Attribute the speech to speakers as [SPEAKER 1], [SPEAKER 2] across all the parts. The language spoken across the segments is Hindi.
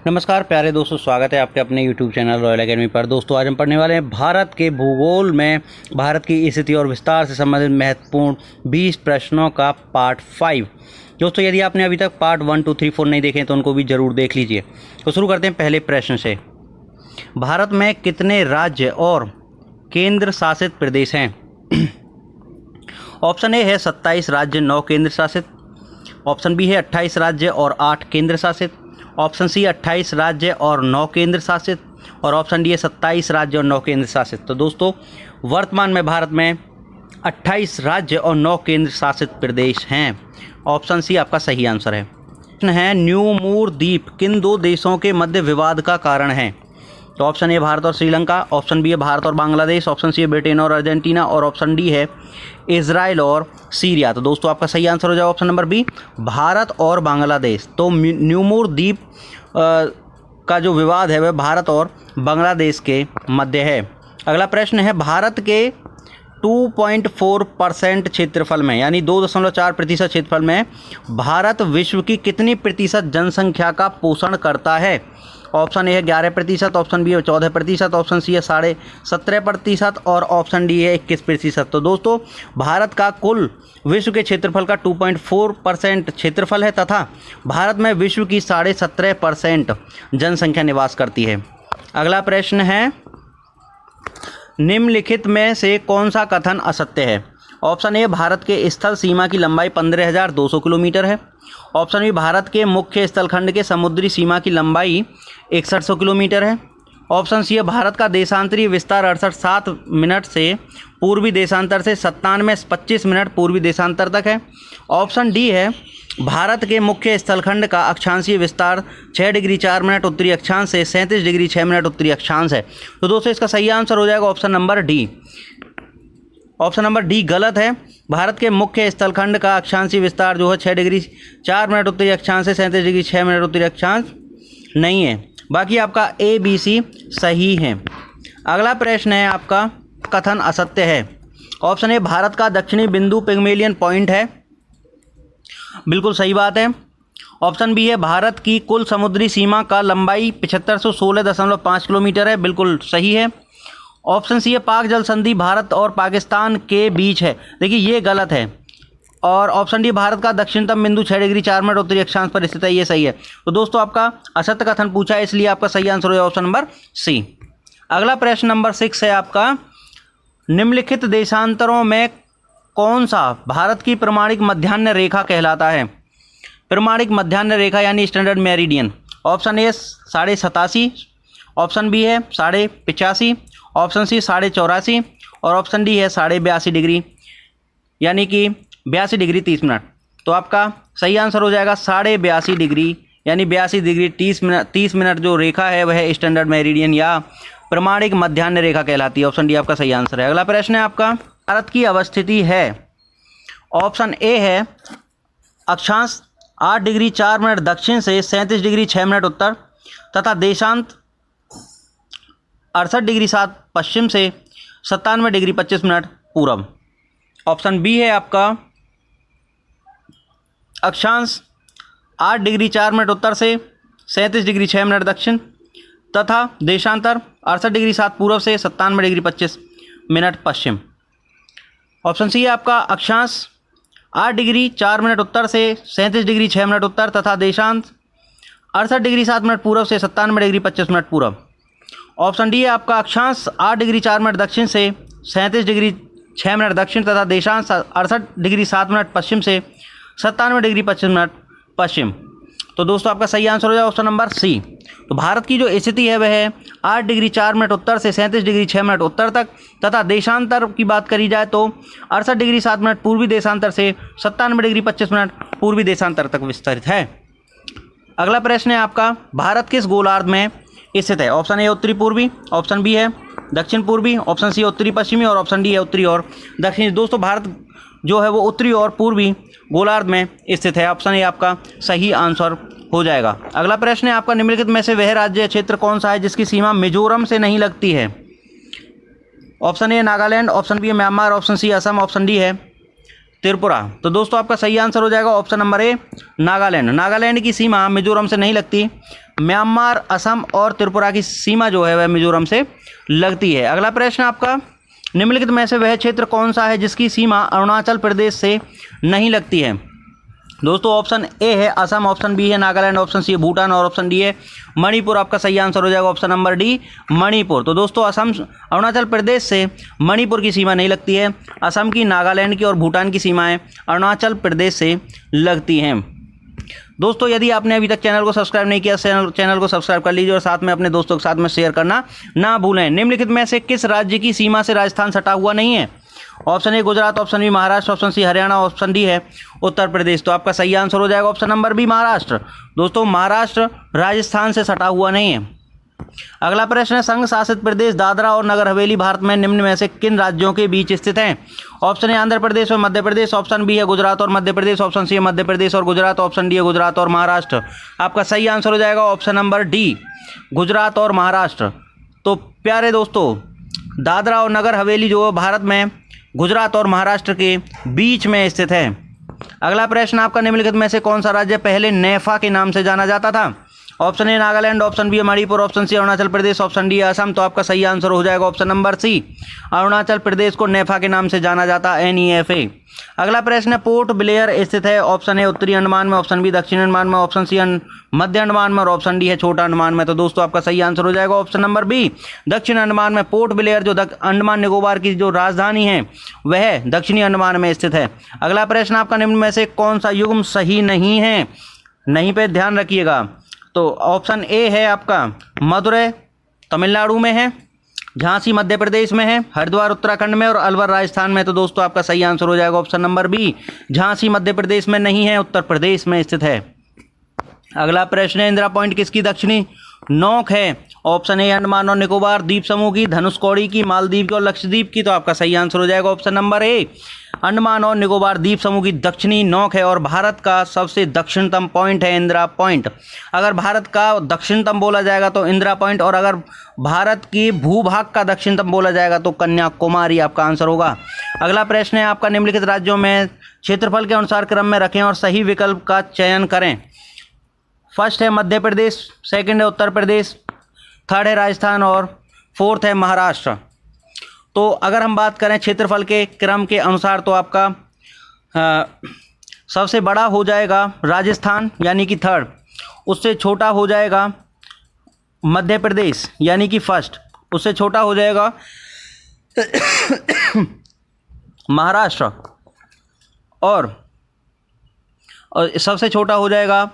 [SPEAKER 1] नमस्कार प्यारे दोस्तों, स्वागत है आपके अपने YouTube चैनल रॉयल एकेडमी पर। दोस्तों आज हम पढ़ने वाले हैं भारत के भूगोल में भारत की स्थिति और विस्तार से संबंधित महत्वपूर्ण 20 प्रश्नों का पार्ट 5। दोस्तों यदि आपने अभी तक पार्ट 1, 2, 3, 4 नहीं देखे तो उनको भी ज़रूर देख लीजिए। तो शुरू करते हैं पहले प्रश्न से। भारत में कितने राज्य और केंद्र शासित प्रदेश हैं? ऑप्शन ए है 27 राज्य 9 केंद्र शासित, ऑप्शन बी है 28 राज्य और 8 केंद्र शासित, ऑप्शन सी 28 राज्य और 9 केंद्र शासित, और ऑप्शन डी है 27 राज्य और 9 केंद्र शासित। तो दोस्तों वर्तमान में भारत में 28 राज्य और 9 केंद्र शासित प्रदेश हैं। ऑप्शन सी आपका सही आंसर है। प्रश्न है न्यूमूर द्वीप किन दो देशों के मध्य विवाद का कारण है? तो ऑप्शन ए भारत और श्रीलंका, ऑप्शन बी है भारत और बांग्लादेश, ऑप्शन सी है ब्रिटेन और अर्जेंटीना, और ऑप्शन डी है इजराइल और सीरिया। तो दोस्तों आपका सही आंसर हो जाएगा ऑप्शन नंबर बी, भारत और बांग्लादेश। तो न्यूमूर द्वीप का जो विवाद है वह भारत और बांग्लादेश के मध्य है। अगला प्रश्न है भारत के 2.4% क्षेत्रफल में यानी 2.4% क्षेत्रफल में भारत विश्व की कितनी प्रतिशत जनसंख्या का पोषण करता है? ऑप्शन ए है 11%, ऑप्शन बी है 14%, ऑप्शन सी है 17.5% और ऑप्शन डी है 21%। तो दोस्तों भारत का कुल विश्व के क्षेत्रफल का 2.4% क्षेत्रफल है तथा भारत में विश्व की 17.5% जनसंख्या निवास करती है। अगला प्रश्न है निम्नलिखित में से कौन सा कथन असत्य है? ऑप्शन ए भारत के स्थल सीमा की लंबाई 15,200 किलोमीटर है, ऑप्शन बी भारत के मुख्य स्थलखंड के समुद्री सीमा की लंबाई 6100 किलोमीटर है, ऑप्शन सी है भारत का देशांतरीय विस्तार 68 मिनट से पूर्वी देशांतर से 97-25 मिनट पूर्वी देशांतर तक है, ऑप्शन डी है भारत के मुख्य स्थलखंड का अक्षांशीय विस्तार 6 डिग्री 4 मिनट उत्तरी अक्षांश से 37 डिग्री 6 मिनट उत्तरी अक्षांश है। तो दोस्तों इसका सही आंसर हो जाएगा option number D. Option number D गलत है। भारत के मुख्य स्थलखंड का अक्षांशीय विस्तार जो है 6 डिग्री 4 मिनट उत्तरी अक्षांश से 37 डिग्री 6 मिनट उत्तरी अक्षांश नहीं है। बाकी आपका ए बी सी सही है। अगला प्रश्न है आपका कथन असत्य है। ऑप्शन ए भारत का दक्षिणी बिंदु पिग्मेलियन पॉइंट है, बिल्कुल सही बात है। ऑप्शन बी है भारत की कुल समुद्री सीमा का लंबाई 7516.5 किलोमीटर है, बिल्कुल सही है। ऑप्शन सी है पाक जल संधि भारत और पाकिस्तान के बीच है, देखिए ये गलत है। और ऑप्शन डी भारत का दक्षिणतम बिंदु 6 डिग्री 4 मिनट उत्तरी अक्षांश पर स्थित है, ये सही है। तो दोस्तों आपका असत्य कथन पूछा है इसलिए आपका सही आंसर हो जाएगा ऑप्शन नंबर सी। अगला प्रश्न नंबर 6 है आपका निम्नलिखित देशांतरों में कौन सा भारत की प्रमाणिक मध्याह्न रेखा कहलाता है? प्रमाणिक मध्याह्न रेखा यानी standard meridian. Option A 87.5, option B है 85.5, ऑप्शन सी 84.5 और ऑप्शन डी है 82.5 डिग्री यानी कि 82 डिग्री 30 मिनट। तो आपका सही आंसर हो जाएगा 82.5 डिग्री यानी 82 डिग्री 30 मिनट जो रेखा है वह स्टैंडर्ड मेरिडियन या प्रमाणिक मध्याह्न रेखा कहलाती है। ऑप्शन डी आपका सही आंसर है। अगला प्रश्न है आपका भारत की अवस्थिति है। ऑप्शन ए है अक्षांश 8 डिग्री 4 मिनट दक्षिण से 37 डिग्री 6 मिनट उत्तर तथा देशांत 68 डिग्री 7 पश्चिम से 97 डिग्री 25 मिनट पूर्व। ऑप्शन बी है आपका अक्षांश 8 डिग्री 4 मिनट उत्तर से 37 डिग्री 6 मिनट दक्षिण तथा देशांतर 68 डिग्री 7 पूर्व से 97 डिग्री 25 मिनट पश्चिम। ऑप्शन सी है आपका अक्षांश 8 डिग्री 4 मिनट उत्तर से 37 डिग्री 6 मिनट उत्तर तथा देशांत 68 डिग्री 7 मिनट पूर्व से 97 डिग्री 25 मिनट पूर्व। ऑप्शन डी है आपका अक्षांश 8 डिग्री 4 मिनट दक्षिण से 37 डिग्री 6 मिनट दक्षिण तथा देशांश 68 डिग्री 7 मिनट पश्चिम से 97 डिग्री 25 मिनट पश्चिम। तो दोस्तों आपका सही आंसर हो जाएगा ऑप्शन नंबर सी। तो भारत की जो स्थिति है वह है 8 डिग्री 4 मिनट उत्तर से 37 डिग्री 6 मिनट उत्तर तक तथा देशांतर की बात करी जाए तो 68 डिग्री 7 मिनट पूर्वी देशांतर से 97 डिग्री 25 मिनट पूर्वी देशांतर तक विस्तृत है। अगला प्रश्न है आपका भारत किस गोलार्ध में स्थित है? ऑप्शन ए उत्तरी पूर्वी, ऑप्शन बी है दक्षिण पूर्वी, ऑप्शन सी उत्तरी पश्चिमी और ऑप्शन डी है उत्तरी और दक्षिणी। दोस्तों भारत जो है वो उत्तरी और पूर्वी गोलार्ध में स्थित है। ऑप्शन ए आपका सही आंसर हो जाएगा। अगला प्रश्न है आपका निम्नलिखित में से वह राज्य क्षेत्र कौन सा है जिसकी सीमा मिजोरम से नहीं लगती है? Option A Nagaland, option B है Myanmar, option C Assam, option D है त्रिपुरा। तो दोस्तों आपका सही आंसर हो जाएगा option number A Nagaland. Nagaland की सीमा मिजोरम से नहीं लगती। म्यांमार, असम और त्रिपुरा की सीमा जो है वह मिजोरम से लगती है। अगला प्रश्न आपका, निम्नलिखित में से वह क्षेत्र कौन सा है जिसकी सीमा अरुणाचल प्रदेश से नहीं लगती है। दोस्तों ऑप्शन ए है असम, ऑप्शन बी है नागालैंड, ऑप्शन सी है भूटान और ऑप्शन डी है मणिपुर। आपका सही आंसर हो जाएगा ऑप्शन नंबर डी मणिपुर। तो दोस्तों असम, अरुणाचल प्रदेश से मणिपुर की सीमा नहीं लगती है। असम की, नागालैंड की और भूटान की सीमाएं अरुणाचल प्रदेश से लगती हैं। दोस्तों यदि आपने अभी तक चैनल को सब्सक्राइब नहीं किया, चैनल को सब्सक्राइब कर लीजिए और साथ में अपने दोस्तों के साथ में शेयर करना ना भूलें। निम्नलिखित में से किस राज्य की सीमा से राजस्थान सटा हुआ नहीं है। Option A Gujarat, option B Maharashtra, option C Haryana, option D है उत्तर प्रदेश। तो आपका सही आंसर हो जाएगा ऑप्शन नंबर बी महाराष्ट्र। दोस्तों महाराष्ट्र राजस्थान से सटा हुआ नहीं है। अगला प्रश्न है, संघ शासित प्रदेश दादरा और नगर हवेली भारत में निम्न में से किन राज्यों के बीच स्थित हैं। ऑप्शन ए आंध्र प्रदेश और मध्य प्रदेश, ऑप्शन बी है गुजरात और मध्य प्रदेश, ऑप्शन सी है मध्य प्रदेश और गुजरात, ऑप्शन डी है गुजरात और महाराष्ट्र। आपका सही आंसर हो जाएगा ऑप्शन नंबर डी गुजरात और महाराष्ट्र। तो प्यारे दोस्तों दादरा और नगर हवेली जो भारत में गुजरात और महाराष्ट्र के बीच में स्थित है। अगला प्रश्न आपका, निम्नलिखित में से कौन सा राज्य पहले नेफा के नाम से जाना जाता था। Option A Nagaland, option B Manipur, option C Arunachal Pradesh, option D Assam. तो आपका सही आंसर हो जाएगा option number C Arunachal Pradesh को नेफा के नाम से जाना जाता है, NEFA। अगला प्रश्न है, पोर्ट ब्लेयर स्थित है। ऑप्शन ए उत्तरी अंडमान में, ऑप्शन बी दक्षिण अंडमान में, ऑप्शन सी मध्य अंडमान में और ऑप्शन डी है छोटा अंडमान में। तो दोस्तों आपका सही आंसर हो जाएगा ऑप्शन नंबर बी दक्षिण अंडमान में। पोर्ट ब्लेयर जो अंडमान निकोबार की जो राजधानी है वह दक्षिणी अंडमान में स्थित है। अगला प्रश्न आपका, निम्न में से कौन सा युग्म सही नहीं है, नहीं पे ध्यान रखिएगा। तो ऑप्शन ए है आपका मदुरै तमिलनाडु में है, झांसी मध्य प्रदेश में है, हरिद्वार उत्तराखंड में और अलवर राजस्थान में। तो दोस्तों आपका सही आंसर हो जाएगा option number B Jhansi Madhya Pradesh में नहीं है, उत्तर प्रदेश में स्थित है। अगला प्रश्न है, इंदिरा पॉइंट किसकी दक्षिणी नोक है। ऑप्शन ए अंडमान और निकोबार द्वीप समूह की, धनुषकौड़ी की, मालदीव की और लक्षद्वीप की। तो आपका सही आंसर हो जाएगा ऑप्शन नंबर ए अंडमान और निकोबार द्वीप समूह की दक्षिणी नोक है और भारत का सबसे दक्षिणतम पॉइंट है इंदिरा पॉइंट। अगर भारत का दक्षिणतम बोला जाएगा तो इंदिरा पॉइंट, और अगर भारत की भूभाग का दक्षिणतम बोला जाएगा तो कन्याकुमारी आपका आंसर होगा। अगला प्रश्न है आपका, निम्नलिखित राज्यों में क्षेत्रफल के अनुसार क्रम में रखें और सही विकल्प का चयन करें। फर्स्ट है मध्य प्रदेश, सेकंड है उत्तर प्रदेश, थर्ड है राजस्थान और फोर्थ है महाराष्ट्र। तो अगर हम बात करें क्षेत्रफल के क्रम के अनुसार तो आपका सबसे बड़ा हो जाएगा राजस्थान यानी कि थर्ड, उससे छोटा हो जाएगा मध्य प्रदेश यानी कि फर्स्ट, उससे छोटा हो जाएगा महाराष्ट्र और सबसे छोटा हो जाएगा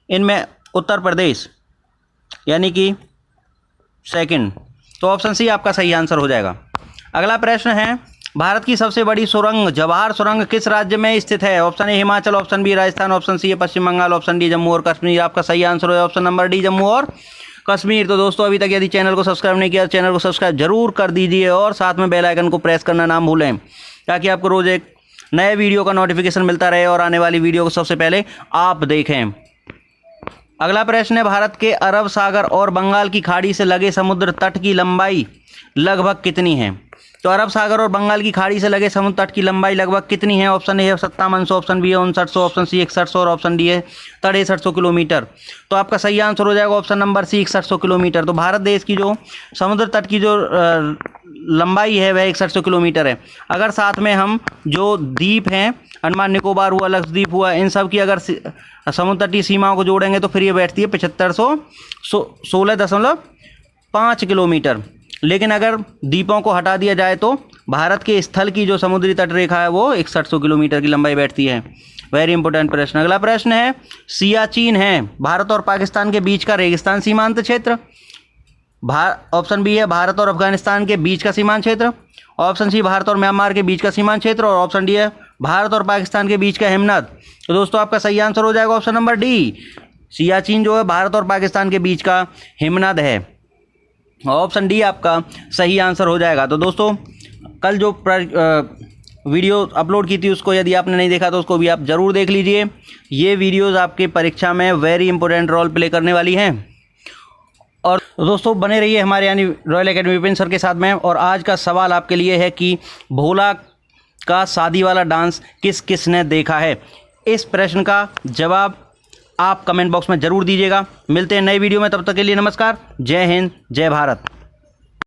[SPEAKER 1] इनमें उत्तर प्रदेश यानी कि सेकंड। तो ऑप्शन सी आपका सही आंसर हो जाएगा। अगला प्रश्न है, भारत की सबसे बड़ी सुरंग जवाहर सुरंग किस राज्य में स्थित है। Option A Himachal, option B Rajasthan, option C है पश्चिम बंगाल, ऑप्शन डी जम्मू और कश्मीर। आपका सही आंसर है ऑप्शन नंबर डी जम्मू और कश्मीर। तो दोस्तों अभी तक यदि चैनल को सब्सक्राइब नहीं किया तो चैनल को सब्सक्राइब जरूर कर दीजिए और साथ में बेल आइकन को प्रेस करना ना भूलें ताकि आपको रोज़ एक नए वीडियो का नोटिफिकेशन मिलता रहे और आने वाली वीडियो को सबसे पहले आप देखें। अगला प्रश्न है, भारत के अरब सागर और बंगाल की खाड़ी से लगे समुद्र तट की लंबाई लगभग कितनी है। तो अरब सागर और बंगाल की खाड़ी से लगे समुद्र तट की लंबाई लगभग कितनी है। ऑप्शन ए है 5700, ऑप्शन बी है 5900, ऑप्शन सी 6100 और ऑप्शन डी है 6300 किलोमीटर। तो आपका सही आंसर हो जाएगा ऑप्शन नंबर सी 6100 किलोमीटर। तो भारत देश की जो समुद्र तट की जो लंबाई है वह 6100 किलोमीटर है। अगर साथ में हम जो द्वीप हैं अंडमान निकोबार हुआ, लक्षद्वीप हुआ, इन सब की अगर समुद्र तटीय सीमाओं को जोड़ेंगे तो फिर ये बैठती है 7516.5 किलोमीटर। लेकिन अगर द्वीपों को हटा दिया जाए तो भारत के स्थल की जो समुद्री तट रेखा है वो 6100 किलोमीटर की लंबाई बैठती है। वेरी इंपॉर्टेंट प्रश्न। अगला प्रश्न है, सियाचिन है भारत और पाकिस्तान के बीच का रेगिस्तान सीमांत क्षेत्र। ऑप्शन बी है भारत और अफगानिस्तान के बीच का सीमांत क्षेत्र, ऑप्शन सी भारत और म्यांमार के बीच का सीमांत क्षेत्र और ऑप्शन डी है भारत और पाकिस्तान के बीच का हिमनद। तो दोस्तों आपका सही आंसर हो जाएगा ऑप्शन नंबर डी, सियाचिन जो है भारत और पाकिस्तान के बीच का हिमनद है। ऑप्शन डी आपका सही आंसर हो जाएगा। तो दोस्तों कल जो वीडियो अपलोड की थी उसको यदि आपने नहीं देखा तो उसको भी आप ज़रूर देख लीजिए। ये वीडियोस आपके परीक्षा में वेरी इंपॉर्टेंट रोल प्ले करने वाली हैं। और दोस्तों बने रहिए हमारे यानी रॉयल एकेडमी विपिन सर के साथ में। और आज का सवाल आपके लिए है कि भोला का शादी वाला डांस किस किस ने देखा है? इस प्रश्न का जवाब आप कमेंट बॉक्स में ज़रूर दीजिएगा। मिलते हैं नए वीडियो में, तब तक के लिए नमस्कार। जय हिंद, जय भारत।